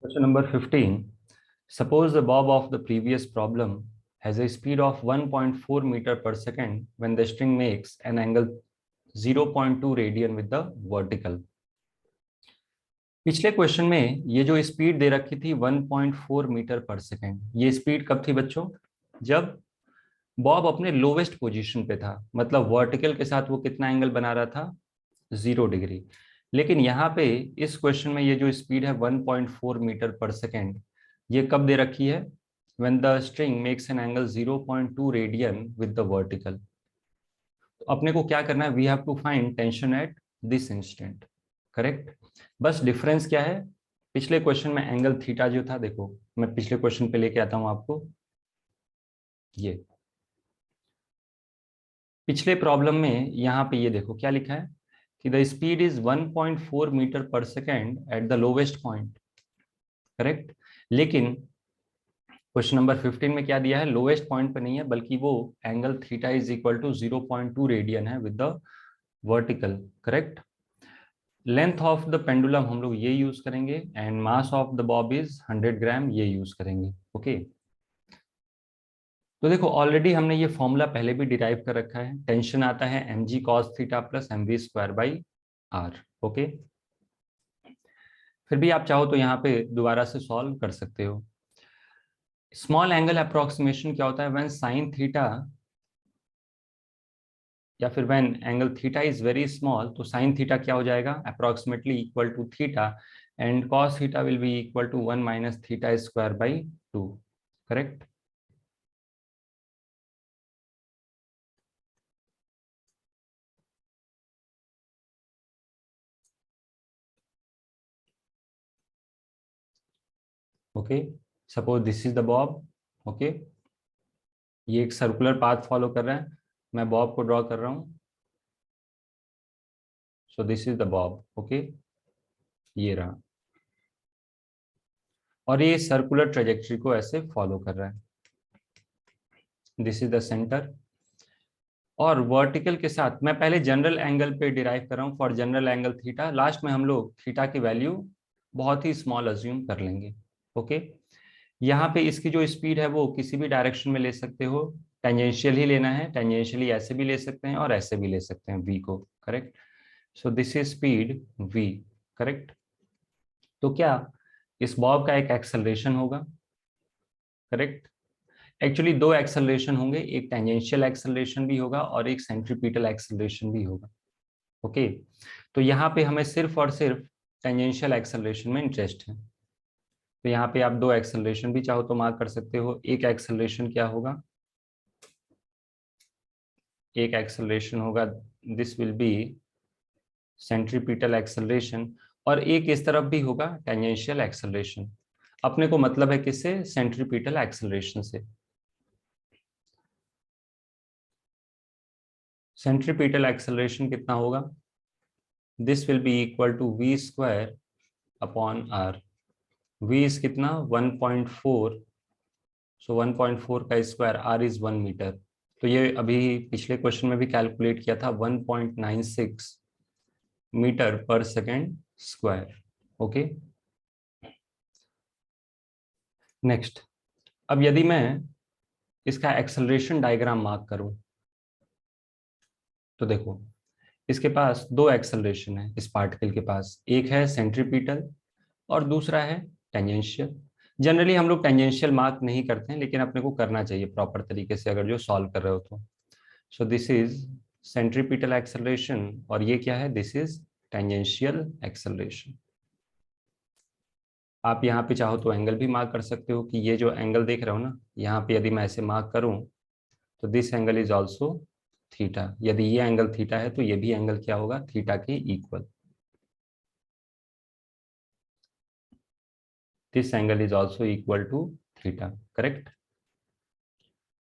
Question number 15. Suppose the bob of the previous problem has a speed of 1.4 meter per second when the string makes an angle 0.2 radian with the vertical. पिछले question में ये जो speed दे रखी थी 1.4 metre पर second, ये speed कब थी बच्चों? जब बॉब अपने लोवेस्ट पोजीशन पे था, मतलब वर्टिकल के साथ वो कितना एंगल बना रहा था? 0 डिग्री। लेकिन यहाँ पे इस क्वेश्चन में ये जो स्पीड है 1.4 मीटर पर सेकेंड, ये कब दे रखी है? When the string makes an angle 0.2 radian with the vertical. तो अपने को क्या करना है? We have to find tension at this instant. Correct. बस डिफरेंस क्या है? पिछले क्वेश्चन में एंगल थीटा जो था, देखो मैं पिछले क्वेश्चन पे लेके आता हूं आपको। ये पिछले प्रॉब्लम में यहाँ पे ये देखो क्या लिखा है कि द स्पीड इज 1.4 मीटर पर second at the lowest point. Correct. लेकिन क्वेश्चन नंबर 15 में क्या दिया है? लोवेस्ट पॉइंट पे नहीं है, बल्कि वो angle theta is equal to 0.2 radian है with the vertical. Correct. Length of the pendulum हम लोग ये यूज करेंगे and mass of the bob is 100 gram, ये यूज करेंगे। ओके। तो देखो ऑलरेडी हमने ये फॉर्मूला पहले भी डिराइव कर रखा है। टेंशन आता है mg cos theta plus mv square by r। Okay. फिर भी आप चाहो तो यहाँ पे दोबारा से सॉल्व कर सकते हो। स्मॉल एंगल अप्रोक्सीमेशन क्या होता है? व्हेन साइन थीटा या फिर when angle theta is very small, तो साइन थीटा क्या हो जाएगा? Approximately equal to theta and cos theta will be equal to 1 minus theta square by 2। Correct. Okay. Suppose this is the bob. Okay. ये एक circular path follow कर रहा है। मैं बॉब को ड्रॉ कर रहा हूं। सो this is the bob. Okay. ये रहा, और ये सर्कुलर ट्रेजेक्ट्री को ऐसे फॉलो कर रहा है। This is the centre. और वर्टिकल के साथ मैं पहले जनरल एंगल पे डिराइव कर रहा हूँ for general angle theta. Last में हम लोग थीटा की वैल्यू बहुत ही स्मॉल अज्यूम कर लेंगे। ओके। यहाँ पे इसकी जो स्पीड है वो किसी भी डायरेक्शन में ले सकते हो। टेंजेंशियल ही लेना है, टेंजेंशियली ऐसे भी ले सकते हैं और ऐसे भी ले सकते हैं वी को। Correct. So this is speed v. Correct. तो क्या इस बॉब का एक एक्सेलरेशन होगा? करेक्ट। एक्चुअली दो एक्सेलरेशन होंगे, एक टेंजेंशियल एक्सेलरेशन भी होगा और एक सेंट्रीपिटल एक्सेलरेशन भी होगा। ओके। तो यहाँ पे हमें सिर्फ और सिर्फ टेंजेंशियल एक्सेलरेशन में इंटरेस्ट है। तो यहाँ पे आप दो एक्सेलरेशन भी चाहो तो मार्क कर सकते हो। एक एक्सेलरेशन क्या होगा? एक एक्सेलरेशन होगा, this will B centripetal acceleration, और एक इस तरफ भी होगा टेंजेंशियल एक्सेलरेशन। अपने को मतलब है किससे? सेंट्रीपिटल एक्सेलरेशन से। सेंट्रीपिटल एक्सेलरेशन कितना होगा? This will be equal to v square upon r. V is कितना? 1.4। सो 1.4 का स्क्वायर, आर इज 1 मीटर। तो ये अभी पिछले क्वेश्चन में भी कैलकुलेट किया था, 1.96 मीटर पर सेकेंड स्क्वायर। ओके। नेक्स्ट, अब यदि मैं इसका एक्सेलरेशन डायग्राम मार्क करूं तो देखो इसके पास दो एक्सेलरेशन है। इस पार्टिकल के पास एक है सेंट्रीपिटल और दूसरा है टेंजेंशियल। जनरली हम लोग टेंजेंशियल मार्क नहीं करते हैं, लेकिन अपने को करना चाहिए प्रॉपर तरीके से अगर जो सॉल्व कर रहे हो तो। सो दिस इज सेंट्रीपिटल एक्सेलरेशन और ये क्या है? This is tangential acceleration. आप यहाँ पे चाहो तो एंगल भी मार्क कर सकते हो कि ये जो एंगल देख रहे हो ना, यहाँ पे यदि मैं ऐसे मार्क करूं तो this angle is also theta. यदि ये एंगल थीटा है तो ये भी एंगल क्या होगा? थीटा के equal. This angle is also equal to theta. Correct.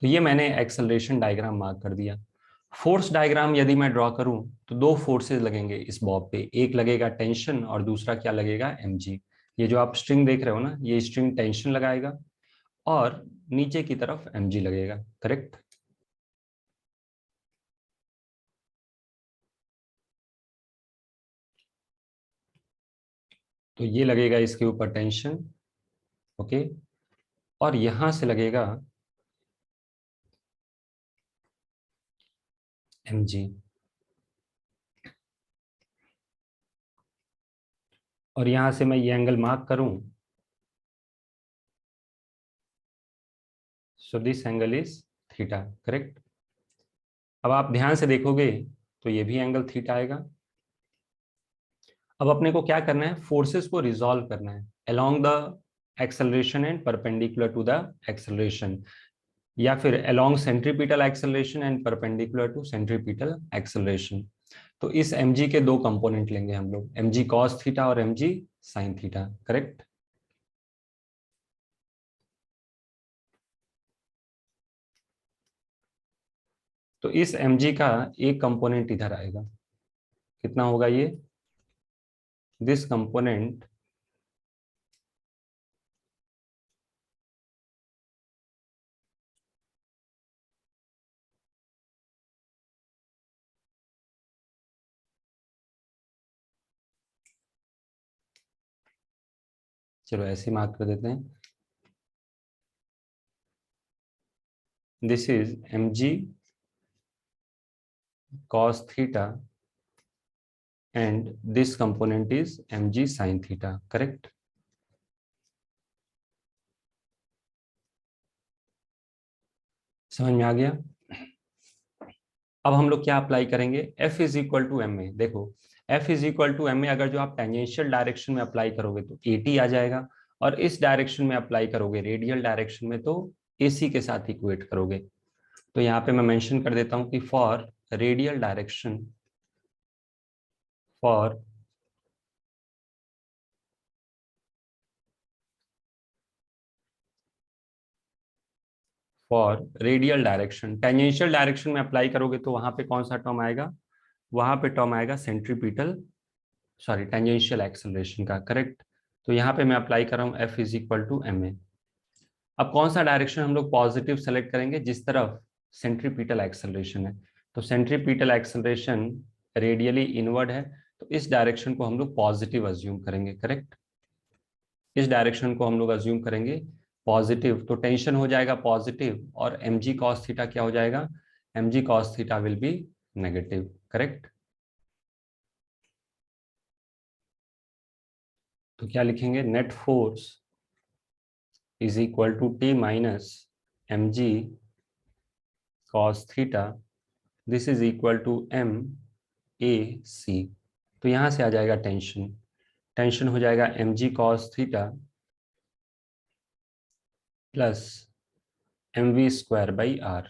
तो ये मैंने एक्सेलरेशन डायग्राम मार्क कर दिया। फोर्स डायग्राम यदि मैं ड्रॉ करूं तो दो फोर्सेस लगेंगे इस बॉब पे। एक लगेगा टेंशन और दूसरा क्या लगेगा? mg। ये जो आप स्ट्रिंग देख रहे हो ना, ये स्ट्रिंग टेंशन लगाएगा और नीचे की तरफ mg लगेगा। करेक्ट। तो ये लगेगा इसके ऊपर टेंशन ओके, और यहां से लगेगा mg, और यहां से मैं ये एंगल मार्क करूं, so this angle is theta, correct. अब आप ध्यान से देखोगे तो ये भी एंगल थीटा आएगा। अब अपने को क्या करना है, फोर्सेस को रिजॉल्व करना है along the acceleration and perpendicular to the acceleration, या फिर along centripetal acceleration and perpendicular to centripetal acceleration. तो इस mg के दो कंपोनेंट लेंगे हम लोग, mg cos थीटा और mg sin थीटा, करेक्ट। तो इस mg का एक कंपोनेंट इधर आएगा, कितना होगा ये, दिस कंपोनेंट चलो ऐसे मार्क कर देते हैं, this is mg cos theta and this component is mg sin theta, correct। समझ में आ गया। अब हम लोग क्या अप्लाई करेंगे, F is equal to M A. देखो F is equal to M A, अगर जो आप टेंजेंशियल डायरेक्शन में अप्लाई करोगे तो AT आ जाएगा, और इस डायरेक्शन में अप्लाई करोगे रेडियल डायरेक्शन में तो AC के साथ इक्वेट करोगे। तो यहाँ पे मैं मेंशन कर देता हूँ कि for radial direction, for radial direction, tangential direction में अप्लाई करोगे तो वहां पे कौन सा टर्म आएगा, वहां पे टर्म आएगा सेंट्रीपिटल, सॉरी टेंजेंशियल एक्सेलरेशन का, करेक्ट। तो यहाँ पे मैं अप्लाई कर रहा हूँ F is equal to M A. अब कौन सा डायरेक्शन हम लोग पॉजिटिव सेलेक्ट करेंगे, जिस तरफ सेंट्रीपिटल एक्सेलरेशन है। तो सेंट्रीपिटल एक्सेलरेशन रेडियली इनवर्ड है, तो इस डायरेक्शन को हम लोग पॉजिटिव अज्यूम करेंगे, करेक्ट। इस डायरेक्शन को हम लोग अज्यूम करेंगे पॉजिटिव, तो टेंशन हो जाएगा पॉजिटिव, और mg cos थीटा क्या हो जाएगा, mg cos theta will be negative, correct. तो क्या लिखेंगे, net force is equal to T minus mg cos theta, this is equal to MAC। तो यहां से आ जाएगा टेंशन, टेंशन हो जाएगा mg cos theta plus mv square by r.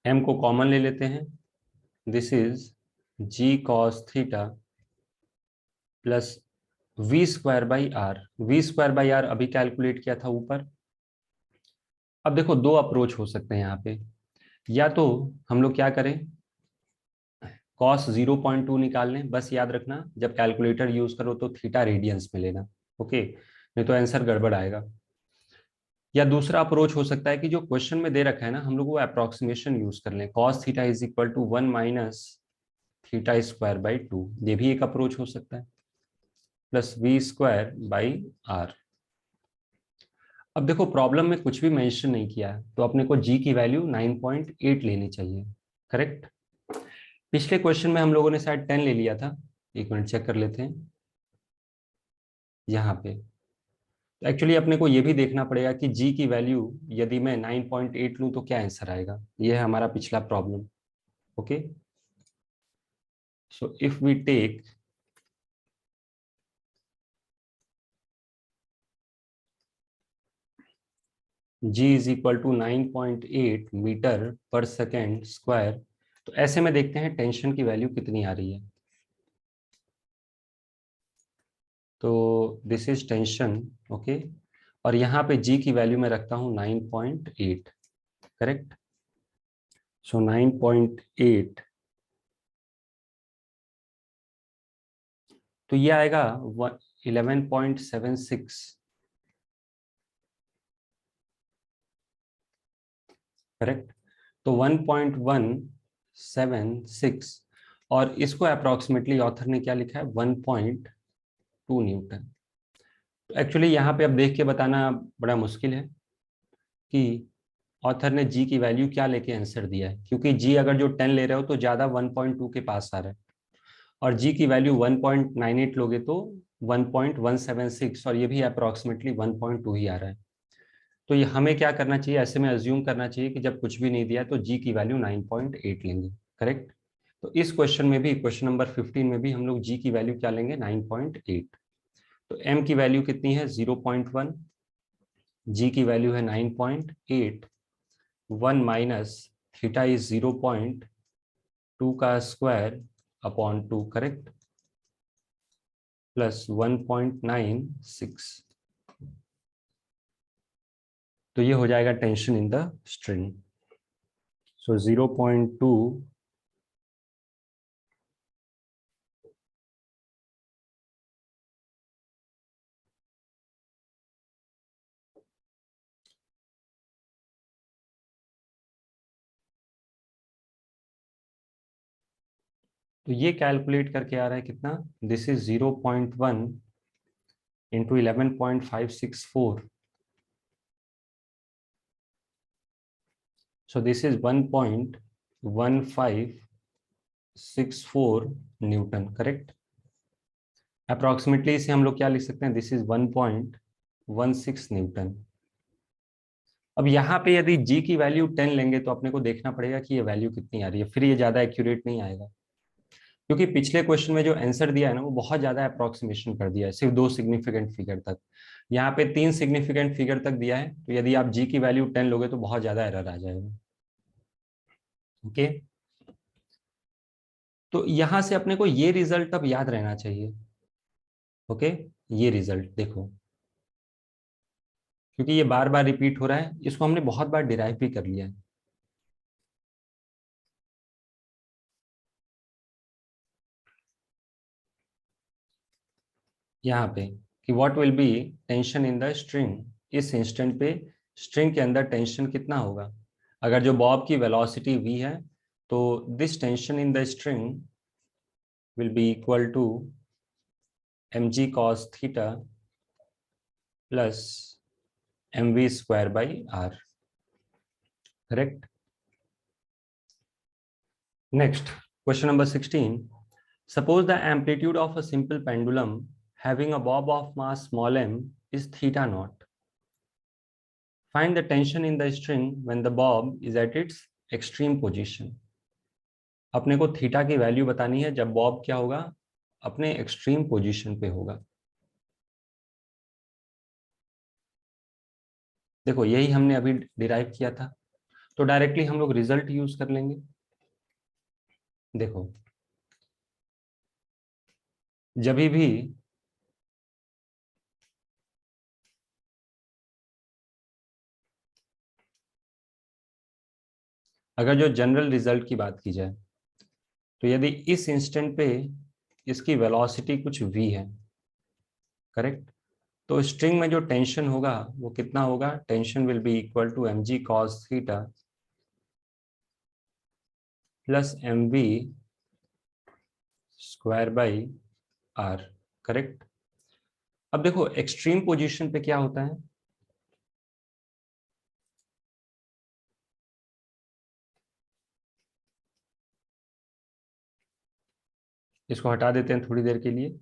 m को कॉमन ले लेते हैं, this is g cos theta plus v square by r. V square by r अभी कैलकुलेट किया था ऊपर। अब देखो दो अप्रोच हो सकते हैं यहाँ पे, या तो हम लोग क्या करें, कॉस 0.2 निकाल लें, बस याद रखना जब कैलकुलेटर यूज करो तो थीटा रेडियंस में लेना, ओके, नहीं तो आंसर गड़बड़ आएगा। या दूसरा अप्रोच हो सकता है कि जो क्वेश्चन में दे रखा है ना, हम लोग वो अप्रोक्सीमेशन यूज कर लें, cos theta is equal to 1 minus theta square by 2, ये भी एक अप्रोच हो सकता है, plus v square by r. अब देखो प्रॉब्लम में कुछ भी मेंशन नहीं किया है, तो अपने को जी की वैल्यू 9.8 लेनी चाहिए, करेक्ट। पिछले क्वेश्चन में हम लोगों ने शायद 10 ले लिया था, एक मिनट चेक कर लेते हैं यहाँ पे। तो एक्चुअली अपने को ये भी देखना पड़ेगा कि जी की वैल्यू यदि मैं 9.8 लूँ तो क्या आंसर आएगा, ये है हमारा पिछला problem, okay. So if we take g is equal to 9.8 metre पर सेकेंड स्क्वायर, तो ऐसे में देखते हैं टेंशन की वैल्यू कितनी आ रही है। तो दिस इज टेंशन, ओके, और यहाँ पे g की वैल्यू मैं रखता हूँ 9.8, करेक्ट। सो 9.8, तो ये आएगा 11.76, करेक्ट। तो 1.176, और इसको अप्रोक्सीमेटली ऑथर ने क्या लिखा है, 1.2 न्यूटन। एक्चुअली यहाँ पे अब देख के बताना बड़ा मुश्किल है कि ऑथर ने जी की वैल्यू क्या लेके आंसर दिया है, क्योंकि जी अगर जो 10 ले रहे हो तो ज़्यादा 1.2 के पास आ रहा है, और जी की वैल्यू 1.98 लोगे तो 1.176, और ये भी अप्रॉक्सीमेटली 1.2 ही आ रहा है। तो ये हमें क्या करना चाहिए, ऐसे में अज्यूम करना चाहिए कि जब कुछ भी नहीं दिया तो जी की वैल्यू 9.8 लेंगे। करेक्ट। तो इस क्वेश्चन में भी, क्वेश्चन नंबर 15 में भी हम लोग जी की वैल्यू क्या लेंगे, 9.8। तो एम की वैल्यू कितनी है, 0.1, जी की वैल्यू है 9.8, 1 माइनस थीटा इज 0.2 का स्क्वायर अपॉन 2, करेक्ट, प्लस 1.96। तो ये हो जाएगा टेंशन इन द स्ट्रिंग। सो 0.2 तो ये कैलकुलेट करके आ रहा है कितना, this is 0.1 into 11.564, so this is 1.1564 Newton, correct. Approximately इसे हम लोग क्या लिख सकते हैं, दिस इज 1.16 न्यूटन। अब यहाँ पे यदि जी की वैल्यू 10 लेंगे तो अपने को देखना पड़ेगा कि ये वैल्यू कितनी आ रही है, फिर ये ज्यादा एक्यूरेट नहीं आएगा, क्योंकि पिछले क्वेश्चन में जो आंसर दिया है ना वो बहुत ज्यादा अप्रोक्सीमेशन कर दिया है, सिर्फ 2 सिग्निफिकेंट फिगर तक। यहाँ पे 3 सिग्निफिकेंट फिगर तक दिया है, तो यदि आप जी की वैल्यू 10 लोगे तो बहुत ज्यादा एरर आ जाएगा। ओके। तो यहां से अपने को ये रिजल्ट अब याद रहना चाहिए। ओके। ये रिजल्ट देखो, क्योंकि ये बार बार रिपीट हो रहा है, इसको हमने बहुत बार डिराइव भी कर लिया है। यहाँ पे कि what will be tension in the string, इस इंस्टेंट पे स्ट्रिंग के अंदर टेंशन कितना होगा। अगर जो बॉब की वेलोसिटी v है, तो this tension in the string will be equal to mg cos theta plus mv square by r, correct. Next, question number 16, suppose the amplitude of a simple pendulum having a bob of mass small m is theta naught. Find the tension in the string when the bob is at its extreme position. अपने को theta की value बतानी है जब Bob क्या होगा, अपने extreme position पे होगा। देखो यही हमने अभी डिराइव किया था, तो डायरेक्टली हम लोग रिजल्ट यूज कर लेंगे। देखो जब भी अगर जो जनरल रिजल्ट की बात की जाए, तो यदि इस इंस्टेंट पे इसकी वेलोसिटी कुछ v है, करेक्ट, तो स्ट्रिंग में जो टेंशन होगा वो कितना होगा, tension will be equal to mg cos theta plus mv square by r, correct. अब देखो एक्सट्रीम पोजीशन पे क्या होता है, इसको हटा देते हैं थोड़ी देर के लिए।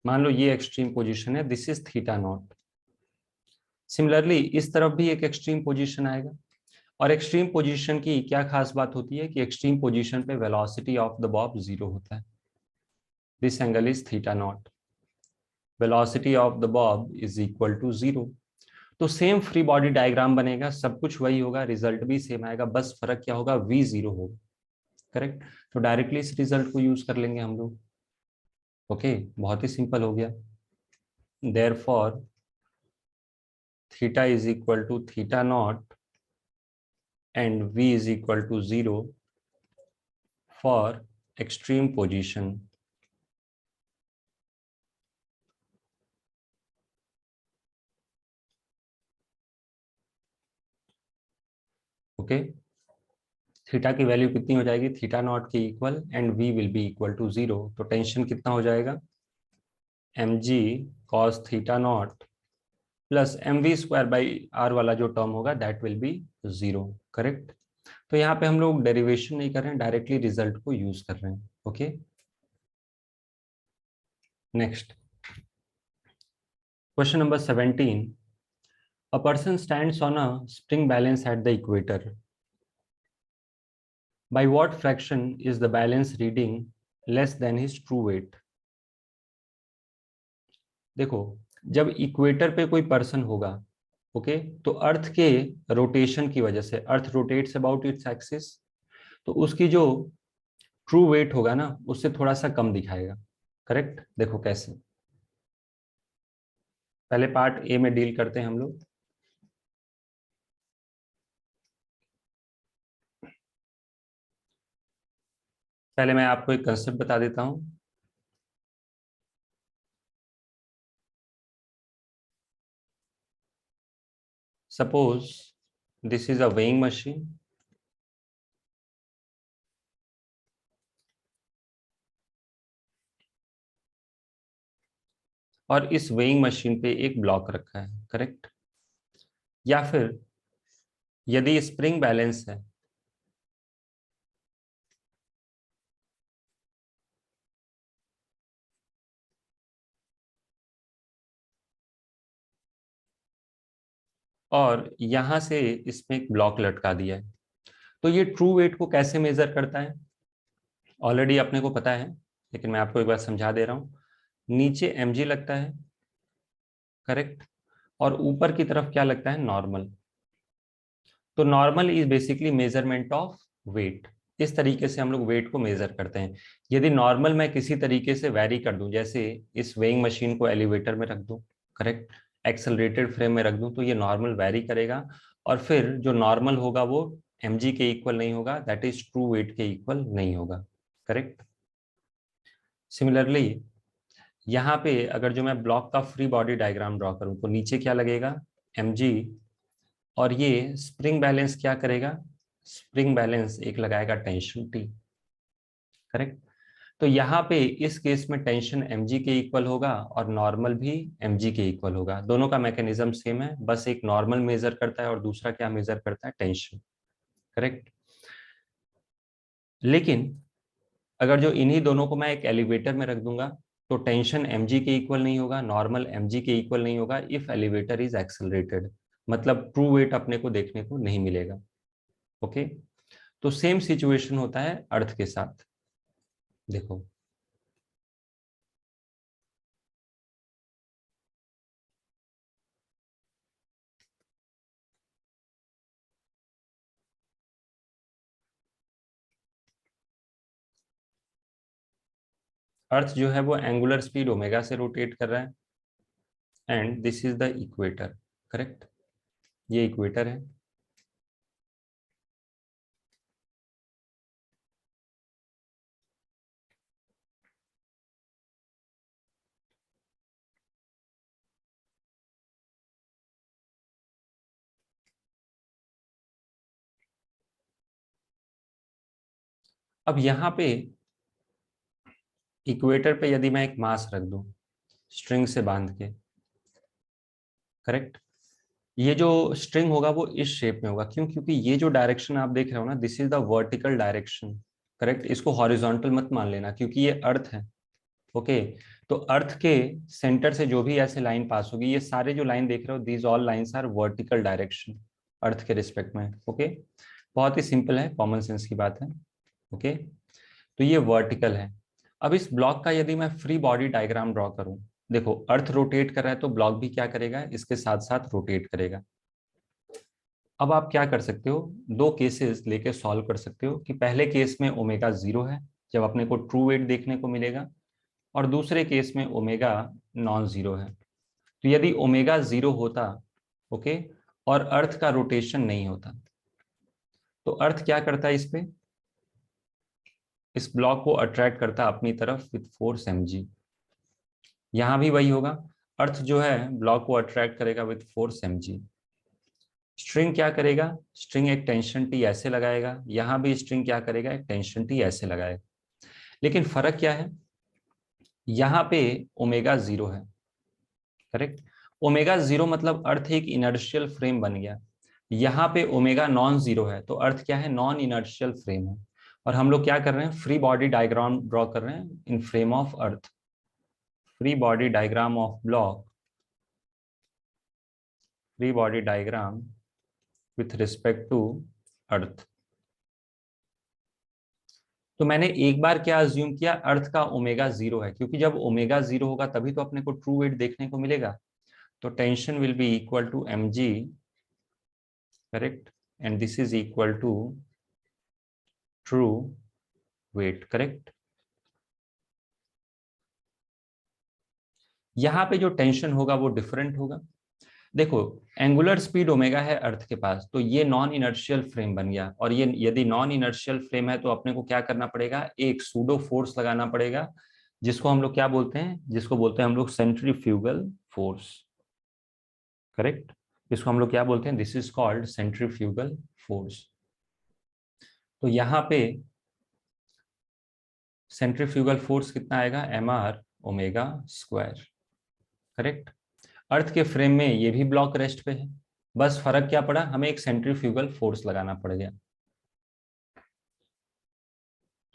मान लो ये एक्सट्रीम पोजीशन है, this is theta not. Similarly इस तरफ भी एक एक्सट्रीम पोजीशन आएगा, और एक्सट्रीम पोजीशन की क्या खास बात होती है कि एक्सट्रीम पोजीशन पे velocity of the bob zero होता है, this angle is theta naught, velocity of the bob is equal to zero. तो सेम फ्री बॉडी डायग्राम बनेगा, सब कुछ वही होगा, रिजल्ट भी सेम आएगा, बस फर्क क्या होगा, v जीरो होगा, करेक्ट। तो डायरेक्टली इस रिजल्ट को यूज कर लेंगे हम लोग। ओके, बहुत ही सिंपल हो गया। Therefore theta is equal to theta naught and v is equal to 0 for extreme position. Okay okay, theta की वैल्यू कितनी हो जाएगी, थीटा नॉट के equal, and v will be equal to 0। तो टेंशन कितना हो जाएगा, mg cos theta naught plus mv square by r वाला जो टर्म होगा दैट विल बी 0। करेक्ट। तो यहाँ पे हम लोग डेरिवेशन नहीं कर रहे हैं, डायरेक्टली रिजल्ट को यूज कर रहे हैं। Okay, next question number 17। A person stands on a spring balance at the equator. By what fraction is the balance reading less than his true weight? देखो, जब इक्वेटर पे कोई पर्सन होगा, okay, तो अर्थ के रोटेशन की वजह से, अर्थ रोटेट्स अबाउट इट्स एक्सिस, तो उसकी जो ट्रू वेट होगा ना उससे थोड़ा सा कम दिखाएगा। करेक्ट। देखो कैसे, पहले पार्ट ए में डील करते हैं हम लोग। पहले मैं आपको एक कंसेप्ट बता देता हूं। Suppose this is a weighing machine, और इस वेइंग मशीन पे एक ब्लॉक रखा है। करेक्ट। या फिर यदि स्प्रिंग बैलेंस है, और यहां से इसमें एक ब्लॉक लटका दिया है, तो ये ट्रू वेट को कैसे मेजर करता है, ऑलरेडी अपने को पता है, लेकिन मैं आपको एक बार समझा दे रहा हूं। नीचे mg लगता है, करेक्ट, और ऊपर की तरफ क्या लगता है, नॉर्मल। तो normal is basically measurement of weight. इस तरीके से हम लोग वेट को मेजर करते हैं। यदि नॉर्मल मैं किसी तरीके से वैरी कर दूं, जैसे इस वेइंग मशीन को एलिवेटर में रख दूं, करेक्ट, एक्सेलरेटेड फ्रेम में रख दूं, तो ये नॉर्मल वैरी करेगा, और फिर जो नॉर्मल होगा वो mg के इक्वल नहीं होगा, दैट इज ट्रू वेट के इक्वल नहीं होगा। करेक्ट। सिमिलरली यहाँ पे अगर जो मैं ब्लॉक का फ्री बॉडी डायग्राम ड्रॉ करूं, तो नीचे क्या लगेगा, mg, और ये स्प्रिंग बैलेंस क्या करेगा, स्प्रिंग बैलेंस एक लगाएगा टेंशन टी। करेक्ट। तो यहाँ पे इस केस में टेंशन mg के इक्वल होगा और नॉर्मल भी mg के इक्वल होगा। दोनों का मैकेनिज्म सेम है, बस एक नॉर्मल मेजर करता है और दूसरा क्या मेजर करता है, टेंशन। करेक्ट। लेकिन अगर जो इन्हीं दोनों को मैं एक एलिवेटर में रख दूंगा, तो टेंशन mg के इक्वल नहीं होगा, नॉर्मल mg के इक्वल नहीं होगा, इफ एलिवेटर इज एक्सेलरेटेड, मतलब ट्रू वेट अपने को देखने को नहीं मिलेगा। ओके। तो सेम सिचुएशन होता है अर्थ के साथ। देखो, अर्थ जो है वो एंगुलर स्पीड ओमेगा से रोटेट कर रहा है, and this is the equator. Correct, ये इक्वेटर है। अब यहाँ पे इक्वेटर पे यदि मैं एक मास रख दूं स्ट्रिंग से बांध के, करेक्ट, ये जो स्ट्रिंग होगा वो इस शेप में होगा। क्यों? क्योंकि ये जो डायरेक्शन आप देख रहे हो ना, this is the vertical direction. Correct, इसको हॉरिजॉन्टल मत मान लेना, क्योंकि ये अर्थ है। ओके। तो अर्थ के सेंटर से जो भी ऐसे लाइन पास होगी, ये सारे जो लाइन देख रहे हो, these all lines are vertical direction earth के रिस्पेक्ट में। ओके, बहुत ही सिंपल है, कॉमन सेंस की बात है। ओके, तो ये वर्टिकल है। अब इस ब्लॉक का यदि मैं फ्री बॉडी डायग्राम ड्रॉ करूं, देखो अर्थ रोटेट कर रहा है तो ब्लॉक भी क्या करेगा, इसके साथ साथ रोटेट करेगा। अब आप क्या कर सकते हो, दो केसेस लेके सॉल्व कर सकते हो, कि पहले केस में ओमेगा 0 है, जब अपने को ट्रू वेट देखने को मिलेगा, और दूसरे केस में ओमेगा नॉन जीरो है। तो यदि ओमेगा 0 होता, ओके, और अर्थ का रोटेशन नहीं होता, तो अर्थ क्या करता है, इस पे, इस ब्लॉक को अट्रैक्ट करता अपनी तरफ विथ फोर्स mg। यहां भी वही होगा, अर्थ जो है ब्लॉक को अट्रैक्ट करेगा विथ फोर्स mg। स्ट्रिंग क्या करेगा, स्ट्रिंग एक टेंशन टी ऐसे लगाएगा, यहां भी स्ट्रिंग क्या करेगा, एक टेंशन टी ऐसे लगाएगा। लेकिन फर्क क्या है, यहां पे ओमेगा 0 है, करेक्ट। ओमेगा 0 मतलब अर्थ एक इनर्शियल फ्रेम बन गया। यहाँ पे ओमेगा नॉन जीरो है, तो अर्थ क्या है, नॉन इनर्शियल फ्रेम है। और हम लोग क्या कर रहे हैं, फ्री बॉडी डायग्राम ड्रॉ कर रहे हैं in frame of earth. Free body diagram of block, free body diagram with respect to earth. तो मैंने एक बार क्या अज्यूम किया, अर्थ का ओमेगा 0 है, क्योंकि जब ओमेगा 0 होगा तभी तो अपने को ट्रू वेट देखने को मिलेगा। तो tension will be equal to mg, correct, and this is equal to true weight, correct. यहां पे जो टेंशन होगा वो डिफरेंट होगा। देखो, एंगुलर स्पीड ओमेगा है अर्थ के पास, तो ये नॉन इनर्शियल फ्रेम बन गया। और ये यदि नॉन इनर्शियल फ्रेम है तो अपने को क्या करना पड़ेगा, एक सूडो फोर्स लगाना पड़ेगा, जिसको हम लोग क्या बोलते हैं, जिसको बोलते हैं हम लोग सेंट्रीफ्यूगल फोर्स, करेक्ट। इसको हम लोग क्या बोलते हैं, this is called centrifugal force. तो यहाँ पे सेंट्रीफ्यूगल फोर्स कितना आएगा, mr ओमेगा स्क्वायर, करेक्ट। अर्थ के फ्रेम में ये भी ब्लॉक रेस्ट पे है, बस फर्क क्या पड़ा, हमें एक सेंट्रीफ्यूगल फोर्स लगाना पड़ गया।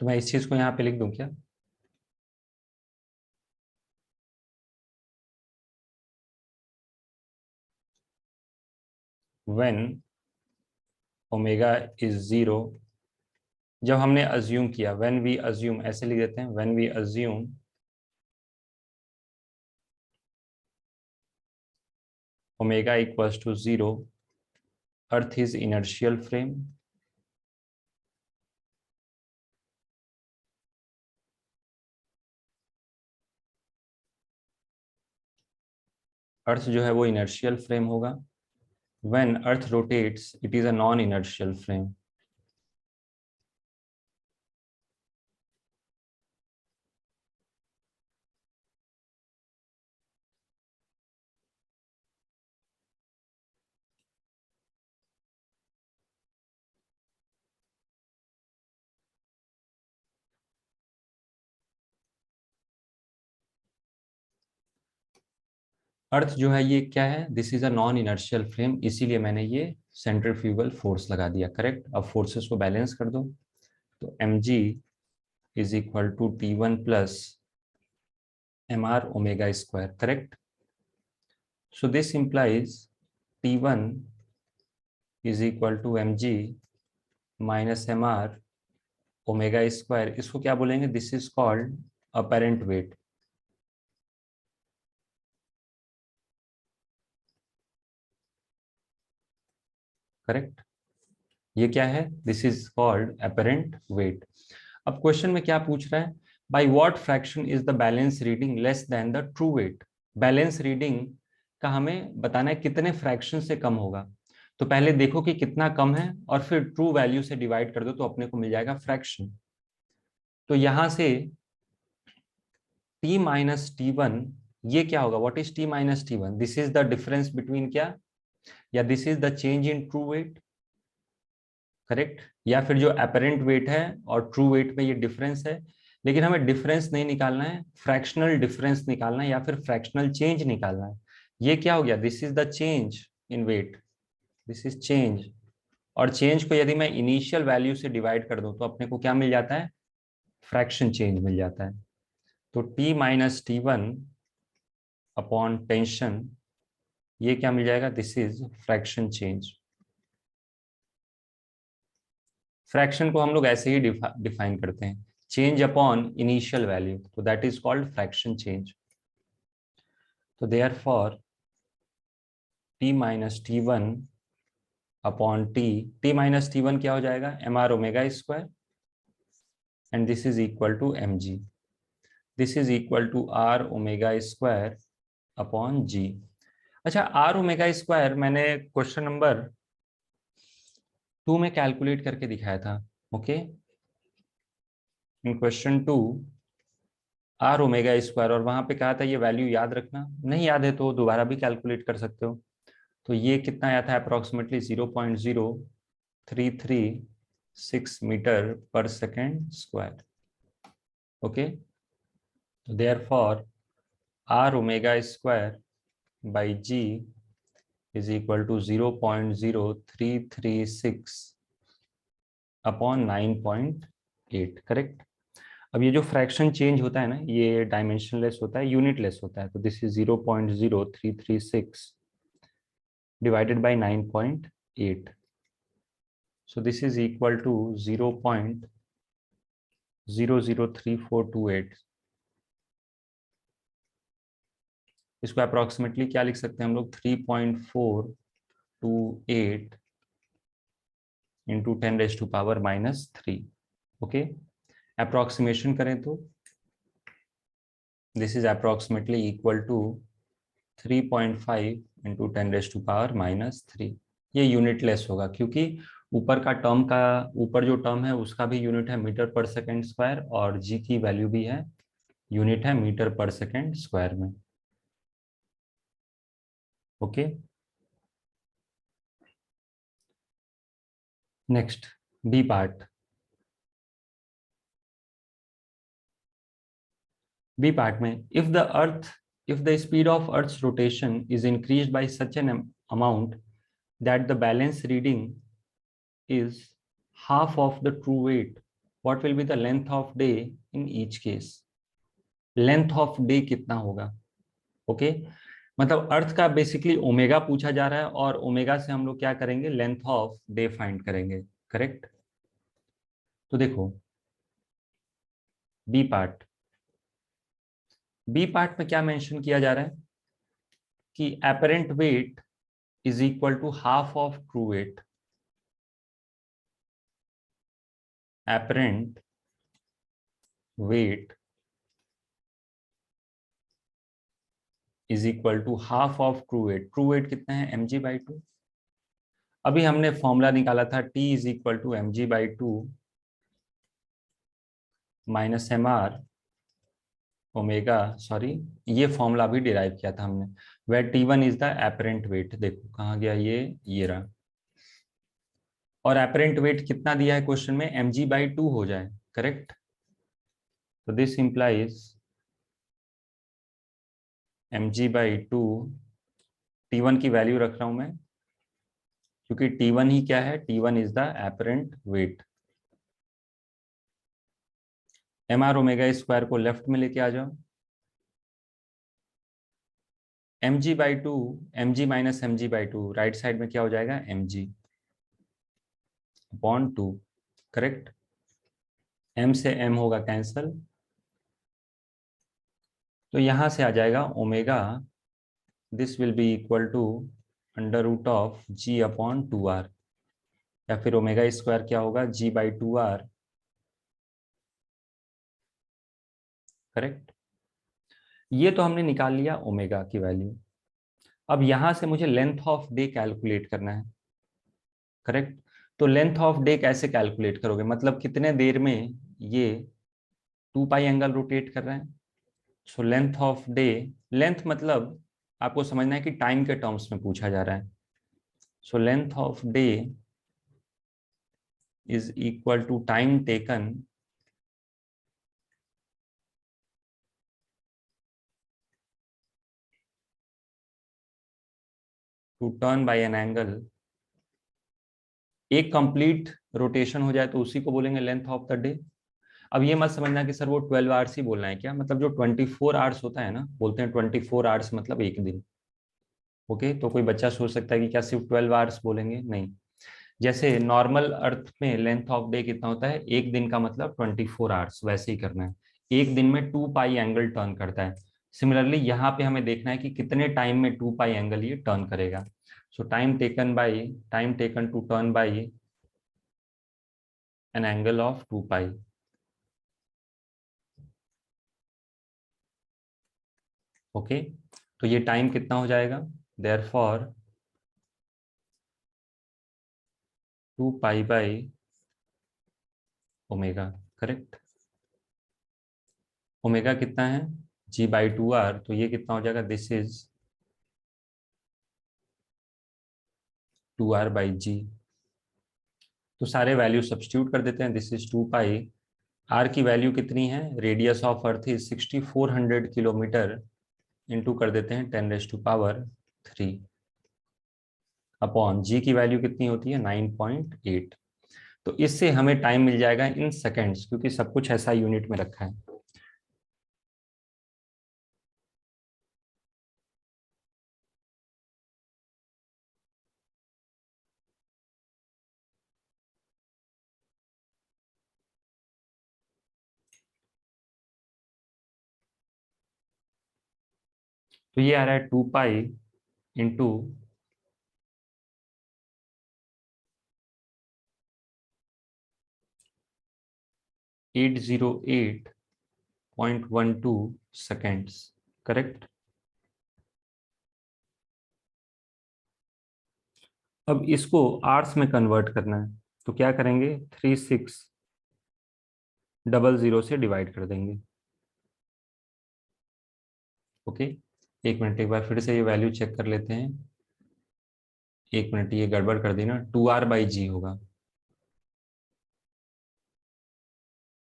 तो मैं इस चीज को यहाँ पे लिख दूं क्या, व्हेन ओमेगा इज 0, जब हमने अज्यूम किया, व्हेन वी अज्यूम, ऐसे लिख देते हैं, when we assume omega equals to 0, earth is inertial frame, earth जो है वो इनर्शियल फ्रेम होगा। When earth rotates it is a non inertial frame. Earth जो है ये क्या है, this is a non inertial frame, इसीलिए मैंने ये सेंट्रीफ्यूगल फोर्स लगा दिया, करेक्ट। अब फोर्सेस को बैलेंस कर दो, तो mg is equal to T1 plus mr omega square, correct. So this implies T1 is equal to mg minus mr omega square. इसको क्या बोलेंगे, this is called apparent weight, correct. ये क्या है, this is called apparent weight. अब question में क्या पूछ रहा है, by what fraction is the balance reading less than the true weight. Balance reading का हमें बताना है कितने फ्रैक्शन से कम होगा। तो पहले देखो कि कितना कम है, और फिर ट्रू वैल्यू से डिवाइड कर दो तो अपने को मिल जाएगा फ्रैक्शन। तो यहां से t माइनस T1, ये क्या होगा, what is t minus T1, this is the difference between क्या, या this is the change in true weight, correct. या फिर जो अपेरेंट वेट है और ट्रू वेट में ये डिफरेंस है। लेकिन हमें डिफरेंस नहीं निकालना है, फ्रैक्शनल डिफरेंस निकालना है, या फिर फ्रैक्शनल चेंज निकालना है। ये क्या हो गया, this is the change in weight, this is change. और चेंज को यदि मैं इनिशियल वैल्यू से डिवाइड कर दूं तो अपने को क्या मिल जाता है, फ्रैक्शन चेंज मिल जाता है। तो t minus T1 upon tension, ये क्या मिल जाएगा, this is fraction change. Fraction को हम लोग ऐसे ही डिफाइन करते हैं, चेंज अपॉन इनिशियल वैल्यू, तो that is called fraction change. तो therefore t minus T1 upon t minus T1 क्या हो जाएगा, mr omega square, and this is equal to mg, this is equal to r omega square upon g। अच्छा, r omega square मैंने question number 2 में calculate करके दिखाया था, okay. इन question 2 r omega square, और वहां पे कहा था ये वैल्यू याद रखना, नहीं याद है तो दोबारा भी कैलकुलेट कर सकते हो। तो ये कितना आया था अप्रोक्सीमेटली 0.0336 मीटर पर सेकेंड स्क्वायर। ओके, तो therefore r omega square by g is equal to 0.0336 upon 9.8, correct. अब ये जो फ्रैक्शन चेंज होता है ना, ये डायमेंशनलेस होता है, यूनिटलेस होता है, तो this is 0.0336 divided by 9.8, so this is equal to 0.003428। इसको अप्रोक्सीमेटली क्या लिख सकते हैं हम लोग, 3.428 इंटू 10⁻⁻3। ओके, अप्रोक्सीमेशन करें तो this is approximately equal to 3.5 into 10⁻⁻3। ये यूनिटलेस होगा क्योंकि ऊपर जो टर्म है उसका भी यूनिट है मीटर पर सेकेंड स्क्वायर, और जी की वैल्यू भी है, यूनिट है मीटर पर सेकेंड स्क्वायर में। Okay, next B part. B part में if the speed of earth's rotation is increased by such an amount that the balance reading is half of the true weight, what will be the length of day in each case? Length of day कितना होगा? Okay, मतलब अर्थ का basically omega पूछा जा रहा है, और omega से हम लोग क्या करेंगे, लेंथ ऑफ डे फाइंड करेंगे, करेक्ट। तो देखो बी पार्ट, बी पार्ट में क्या मेंशन किया जा रहा है कि apparent weight is equal to half of true weight. Apparent weight is equal to half of true weight. True weight कितना है, mg/2। अभी हमने फॉर्मूला निकाला था T is equal to mg/2 minus mr omega, sorry ये formula भी derive किया था हमने, where T1 is the apparent weight. देखो कहाँ गया ये रहा। और एपरेंट वेट कितना दिया है क्वेश्चन में, mg/2 हो जाए, करेक्ट। तो दिस इंप्लाइज mg/2, T1 की वैल्यू रख रहा हूं मैं क्योंकि T1 ही क्या है, T1 is the apparent wait. mr omega square को लेफ्ट में लेके आ जाओ, mg/2, mg minus mg/2 right side में क्या हो जाएगा, mg अपॉन 2, करेक्ट। m से m होगा कैंसल, तो यहां से आ जाएगा omega, this will be equal to under root of g upon 2r, या फिर ओमेगा स्क्वायर क्या होगा, g/2r, करेक्ट। ये तो हमने निकाल लिया ओमेगा की वैल्यू। अब यहां से मुझे लेंथ ऑफ डे कैलकुलेट करना है, करेक्ट। तो लेंथ ऑफ डे कैसे कैलकुलेट करोगे, मतलब कितने देर में ये 2 पाई एंगल रोटेट कर रहे हैं। सो लेंथ ऑफ डे, लेंथ मतलब आपको समझना है कि टाइम के टर्म्स में पूछा जा रहा है। So length of day is equal to time taken to turn by an angle. एक कंप्लीट रोटेशन हो जाए तो उसी को बोलेंगे लेंथ ऑफ द डे। अब ये मत समझना कि सर वो 12 आवर्स ही बोलना है क्या, मतलब जो 24 आवर्स होता है ना, बोलते हैं 24 आवर्स मतलब एक दिन। ओके, तो कोई बच्चा सोच सकता है कि क्या सिर्फ 12 आवर्स बोलेंगे, नहीं। जैसे नॉर्मल अर्थ में लेंथ ऑफ डे कितना होता है, एक दिन का मतलब 24 आवर्स, वैसे ही करना है। एक दिन में 2 पाई एंगल टर्न करता है। सिमिलरली यहाँ पे हमें देखना है कि कितने टाइम में 2 पाई एंगल ये टर्न करेगा। So time taken to turn by an angle of 2 pi. Okay, तो ये टाइम कितना हो जाएगा, therefore 2 pi omega, correct. Omega कितना है, g/2r, तो ये कितना हो जाएगा, दिस इज 2r/g। तो सारे वैल्यू सब्स्टिट्यूट कर देते हैं। दिस इज 2 पाई, आर की वैल्यू कितनी है, radius of earth is 6400 kilometre, into कर देते हैं 10⁻³ अपॉन जी की वैल्यू कितनी होती है 9.8। तो इससे हमें टाइम मिल जाएगा इन सेकेंड्स, क्योंकि सब कुछ ऐसा यूनिट में रखा है। तो ये आ रहा है 2 पाई इंटू 808.12 सेकेंड्स, करेक्ट। अब इसको आवर्स में कन्वर्ट करना है, तो क्या करेंगे, 3600 से डिवाइड कर देंगे। ओके, एक मिनट, एक बार फिर से ये वैल्यू चेक कर लेते हैं। एक मिनट, ये गड़बड़ कर दी ना, 2r/g होगा।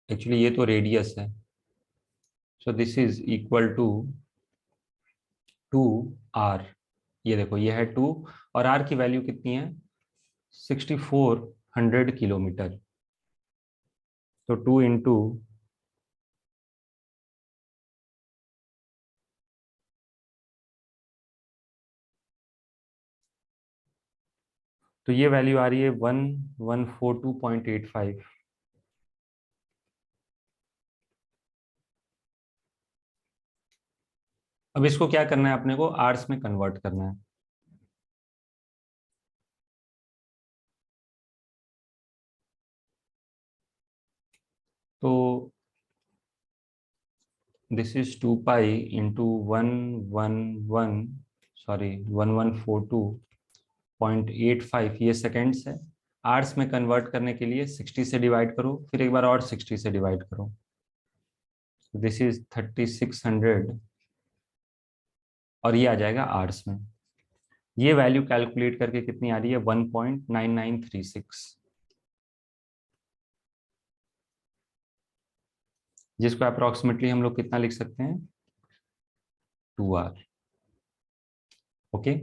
एक्चुअली ये तो रेडियस है, so this is equal to 2r। ये देखो, ये है 2, और r की वैल्यू कितनी है 6400 किलोमीटर। तो 2 इंटू तो ये वैल्यू आ रही है 1142.85। अब इसको क्या करना है, अपने को आवर्स में कन्वर्ट करना है। तो दिस इज 2 पाई इंटू 1142.85, ये सेकेंड्स है। आवर्स में कन्वर्ट करने के लिए 60 से डिवाइड करो, फिर एक बार और 60 से डिवाइड करो। दिस इज 3600, और ये आ जाएगा आवर्स में। ये वैल्यू कैलकुलेट करके कितनी आ रही है 1.9936, जिसको अप्रोक्सीमेटली हम लोग कितना लिख सकते हैं 2r। ओके।